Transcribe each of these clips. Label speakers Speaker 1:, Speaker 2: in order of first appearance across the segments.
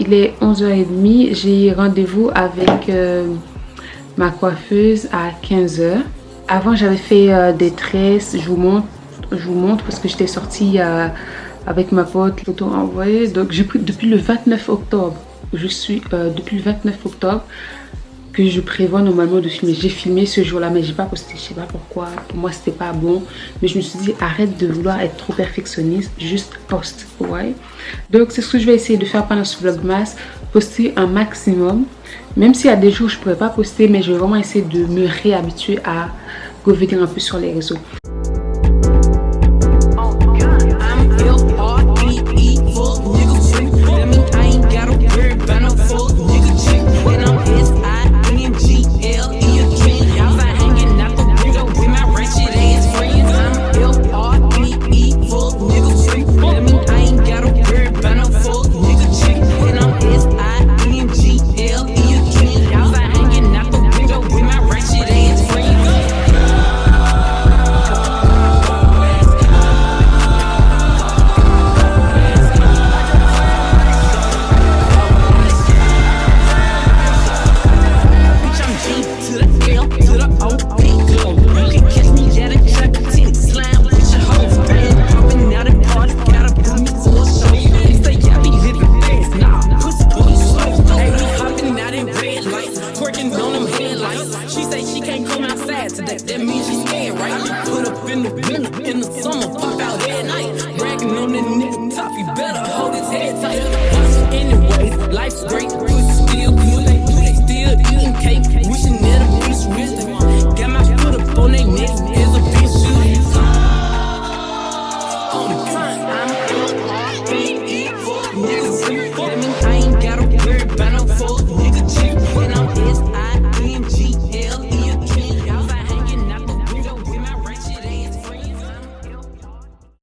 Speaker 1: Il est 11h30, j'ai rendez-vous avec ma coiffeuse à 15h. Avant j'avais fait des tresses, je vous montre parce que j'étais sortie avec ma pote, photo envoyée. Donc j'ai pris depuis le 29 octobre. Depuis le 29 octobre que je prévois normalement de filmer. J'ai filmé ce jour-là, mais j'ai pas posté. Je sais pas pourquoi. Pour moi, c'était pas bon. Mais je me suis dit, arrête de vouloir être trop perfectionniste. Juste poste. Ouais. Donc, c'est ce que je vais essayer de faire pendant ce vlogmas. Poster un maximum. Même s'il y a des jours où je pourrais pas poster, mais je vais vraiment essayer de me réhabituer à revenir un peu sur les réseaux.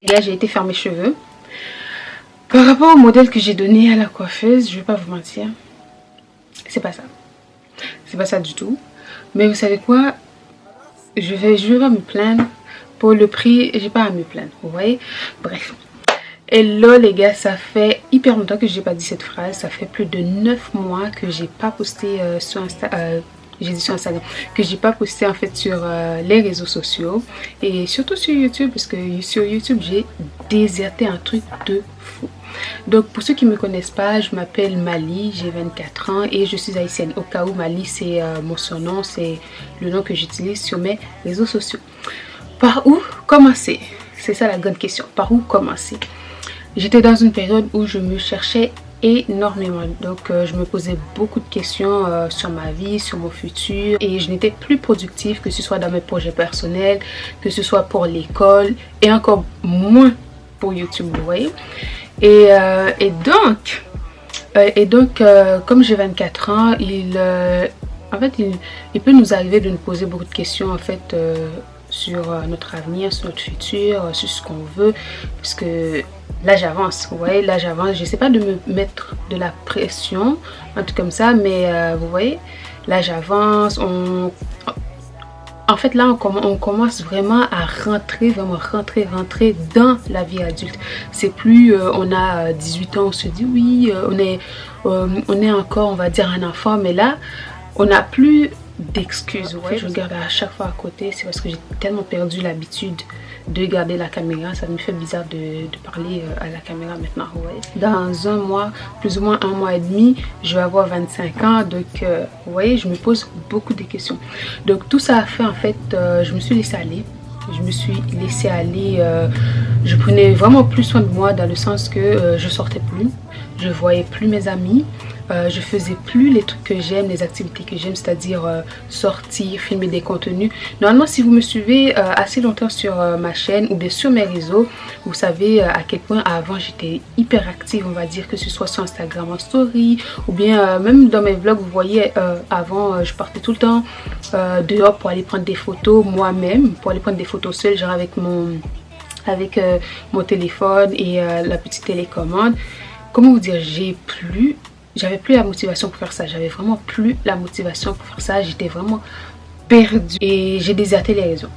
Speaker 1: Là, j'ai été faire mes cheveux. Par rapport au modèle que j'ai donné à la coiffeuse, je vais pas vous mentir, c'est pas ça. C'est pas ça du tout. Mais vous savez quoi? Je vais pas me plaindre. Pour le prix, j'ai pas à me plaindre. Vous voyez? Bref. Et là, les gars, ça fait hyper longtemps que j'ai pas dit cette phrase. Ça fait plus de 9 mois que j'ai pas posté sur Instagram. J'ai dit sur Instagram que j'ai pas posté en fait sur les réseaux sociaux et surtout sur YouTube, parce que sur YouTube j'ai déserté un truc de fou. Donc pour ceux qui me connaissent pas, je m'appelle Mali, j'ai 24 ans et je suis haïtienne. Au cas où, Mali c'est mon surnom, c'est le nom que j'utilise sur mes réseaux sociaux. Par où commencer? C'est ça la grande question. Par où commencer? J'étais dans une période où je me cherchais énormément, donc je me posais beaucoup de questions sur ma vie, sur mon futur, et je n'étais plus productive, que ce soit dans mes projets personnels, que ce soit pour l'école et encore moins pour YouTube, vous voyez. Et donc comme j'ai 24 ans, en fait il peut nous arriver de nous poser beaucoup de questions en fait sur notre avenir, sur notre futur, sur ce qu'on veut, parce que là j'avance, vous voyez, là j'avance. Je sais pas de me mettre de la pression, un truc comme ça, mais vous voyez, là j'avance. En fait là on commence vraiment à rentrer dans la vie adulte. C'est plus on a 18 ans, on se dit oui, on est encore, on va dire, un enfant, mais là on n'a plus d'excuses. Ouais, je regarde à chaque fois à côté, c'est parce que j'ai tellement perdu l'habitude de garder la caméra. Ça me fait bizarre de parler à la caméra maintenant. Ouais. Dans un mois, plus ou moins un mois et demi, je vais avoir 25 ans, donc vous voyez, je me pose beaucoup de questions. Donc tout ça a fait en fait, je me suis laissée aller. Je prenais vraiment plus soin de moi, dans le sens que je sortais plus, je voyais plus mes amis, je faisais plus les trucs que j'aime, les activités que j'aime, c'est-à-dire sortir, filmer des contenus. Normalement, si vous me suivez assez longtemps sur ma chaîne ou bien sur mes réseaux, vous savez à quel point avant j'étais hyper active, on va dire, que ce soit sur Instagram en story ou bien même dans mes vlogs. Vous voyez, avant je partais tout le temps dehors pour aller prendre des photos moi-même, pour aller prendre des photos seule, genre avec mon téléphone et la petite télécommande. Comment vous dire, j'avais plus la motivation pour faire ça. J'avais vraiment plus la motivation pour faire ça. J'étais vraiment perdue et j'ai déserté les réseaux.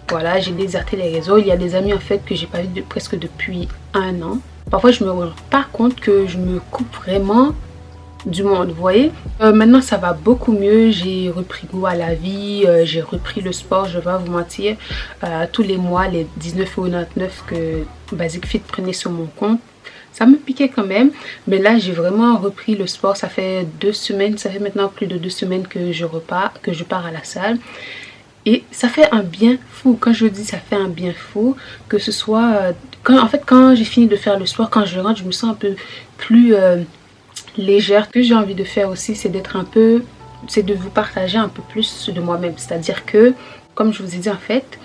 Speaker 1: Voilà, j'ai déserté les réseaux. Il y a des amis en fait que j'ai pas vu presque depuis un an. Parfois je me rends pas compte que je me coupe vraiment du monde, vous voyez. Maintenant ça va beaucoup mieux, j'ai repris goût à la vie, j'ai repris le sport, je vais pas vous mentir. Tous les mois, les 19,99 € que Basic Fit prenait sur mon compte, ça me piquait quand même, mais là j'ai vraiment repris le sport. Ça fait 2 semaines, ça fait maintenant plus de 2 semaines que je pars à la salle. Et ça fait un bien fou. Quand je dis ça fait un bien fou, que ce soit... quand j'ai fini de faire le sport, quand je rentre, je me sens un peu plus légère. Ce que j'ai envie de faire aussi, c'est d'être un peu... c'est de vous partager un peu plus de moi-même. C'est-à-dire que, comme je vous ai dit en fait,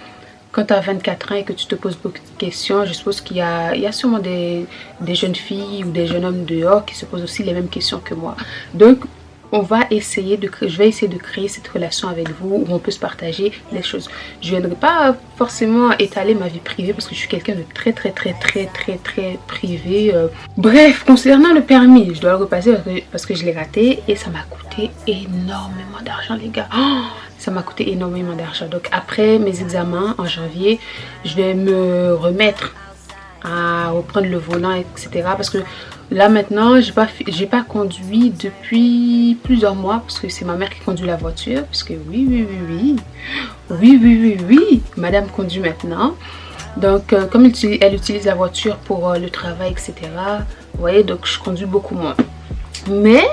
Speaker 1: quand tu as 24 ans et que tu te poses beaucoup de questions, je suppose qu'il y a sûrement des jeunes filles ou des jeunes hommes dehors qui se posent aussi les mêmes questions que moi. Donc, je vais essayer de créer cette relation avec vous où on peut se partager les choses. Je ne viendrai pas forcément étaler ma vie privée parce que je suis quelqu'un de très privé. Bref, concernant le permis, je dois le repasser parce que je l'ai raté et ça m'a coûté énormément d'argent, les gars. Oh, ça m'a coûté énormément d'argent. Donc après mes examens en janvier, je vais me remettre à reprendre le volant, etc. Parce que là maintenant, j'ai pas conduit depuis plusieurs mois parce que c'est ma mère qui conduit la voiture. Parce que oui, madame conduit maintenant. Donc comme elle utilise la voiture pour le travail, etc. Vous voyez, donc je conduis beaucoup moins. Mais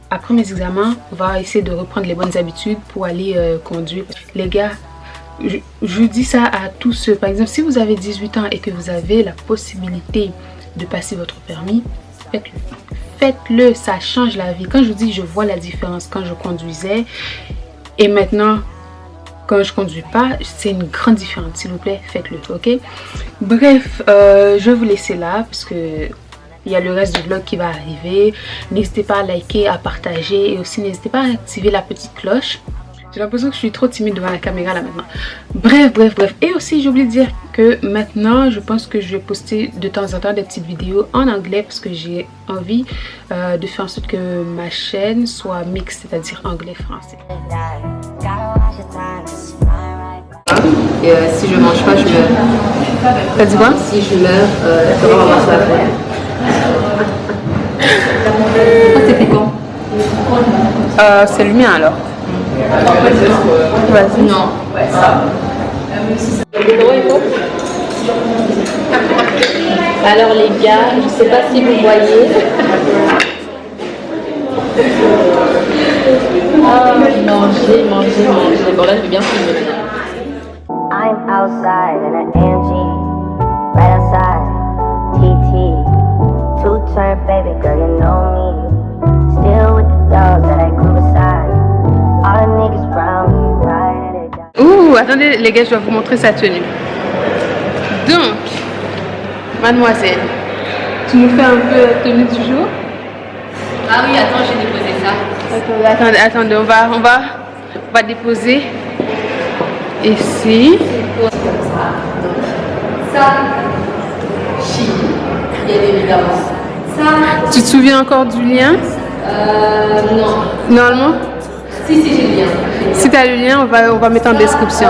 Speaker 1: après mes examens, on va essayer de reprendre les bonnes habitudes pour aller conduire. Les gars, je dis ça à tous ceux, par exemple, si vous avez 18 ans et que vous avez la possibilité de passer votre permis, faites-le. Faites-le, ça change la vie. Quand je vous dis, je vois la différence quand je conduisais et maintenant, quand je conduis pas, c'est une grande différence. S'il vous plaît, faites-le, ok? Bref, je vais vous laisser là parce que il y a le reste du vlog qui va arriver. N'hésitez pas à liker, à partager et aussi n'hésitez pas à activer la petite cloche. J'ai l'impression que je suis trop timide devant la caméra là maintenant. Bref. Et aussi j'ai oublié de dire que maintenant je pense que je vais poster de temps en temps des petites vidéos en anglais parce que j'ai envie de faire en sorte que ma chaîne soit mixte, c'est-à-dire anglais-français.
Speaker 2: Et si je mange pas, je meurs.
Speaker 1: T'as dit quoi?
Speaker 2: Si je meurs, tu vas manger la peine. C'est piquant.
Speaker 1: C'est le mien alors. Vas-y.
Speaker 2: Non. Alors les gars, je sais pas si vous voyez. Manger. Bon là je vais bien filmer. I'm outside in an AMG, right outside, TT, two-turn baby girl, you know me, still with the dogs that I grew beside, all the niggas round me, right at it.
Speaker 1: Ouh, attendez les gars, je dois vous montrer sa tenue. Donc, mademoiselle, tu nous fais un peu la tenue du jour?
Speaker 2: Ah oui, attends, j'ai déposé ça.
Speaker 1: Attendez, on va déposer ici.
Speaker 2: Ça, chi, bien évidemment. Ça.
Speaker 1: Tu te souviens encore du lien?
Speaker 2: Non.
Speaker 1: Normalement?
Speaker 2: Si, j'ai le lien.
Speaker 1: Si tu as le lien, on va mettre en description.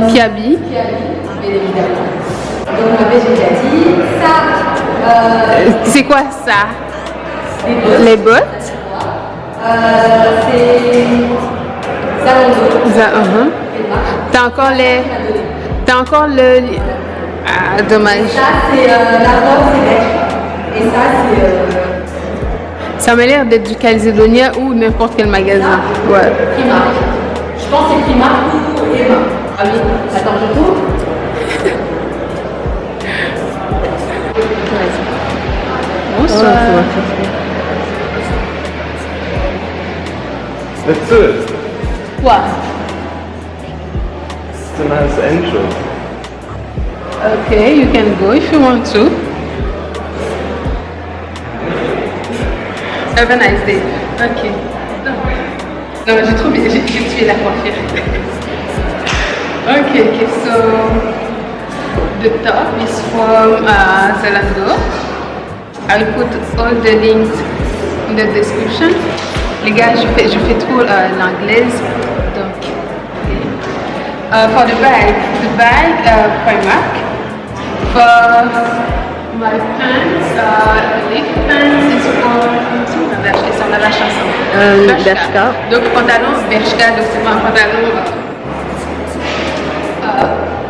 Speaker 1: Qui habille?
Speaker 2: Bien évidemment. Donc, j'ai déjà dit ça.
Speaker 1: C'est quoi ça? Les bottes?
Speaker 2: C'est ça,
Speaker 1: T'as encore le... Ah, dommage.
Speaker 2: Ça, c'est la robe, c'est beige. Et ça, c'est...
Speaker 1: Ça m'a l'air d'être du Calzedonia ou n'importe quel magasin. Ouais.
Speaker 2: Primark. Je pense que c'est Primark ou Emma. Ah oui, attends, je tourne.
Speaker 1: Bonsoir.
Speaker 3: That's it.
Speaker 1: What?
Speaker 3: It's a nice entrance.
Speaker 1: Okay, you can go if you want to. Have a nice day. Ok. Non, j'ai trop bien, j'ai tué la coiffure. Ok, so the top is from Zalando. I'll put all the links in the description. Les gars, je fais trop l'anglaise. Donc, for the bag, Primark. For my pants, leaf pants is from
Speaker 4: Bershka.
Speaker 1: Donc pantalon Bershka, donc c'est pas un pantalon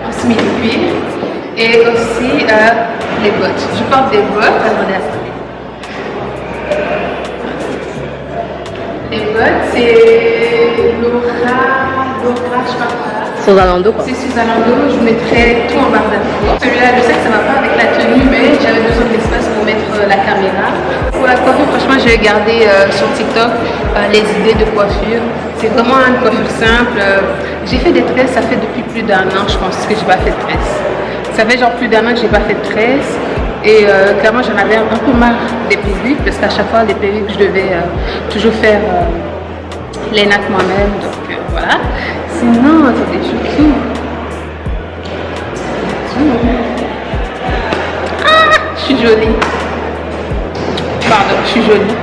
Speaker 1: en simili-cuir. Et aussi les bottes. Je porte des bottes, attendez. Les bottes, c'est Laura, je sais pas quoi.
Speaker 4: Sur Zalando quoi.
Speaker 1: C'est sur Zalando, je mettrai tout en barre d'infos. Celui-là, je sais que ça va pas avec la tenue, mais j'avais besoin d'espace pour mettre la caméra. Pour la coiffure, franchement, j'ai regardé sur TikTok les idées de coiffure. C'est vraiment une coiffure simple. J'ai fait des tresses, ça fait depuis plus d'un an, je pense, que j'ai pas fait de tresses. Ça fait genre plus d'un an que j'ai pas fait de tresses. Et clairement, j'en avais un peu marre des perruques, parce qu'à chaque fois, les perruques, je devais toujours faire les nattes moi-même. Donc voilà. Sinon, attendez, je suis jolie. Pardon, je suis jolie.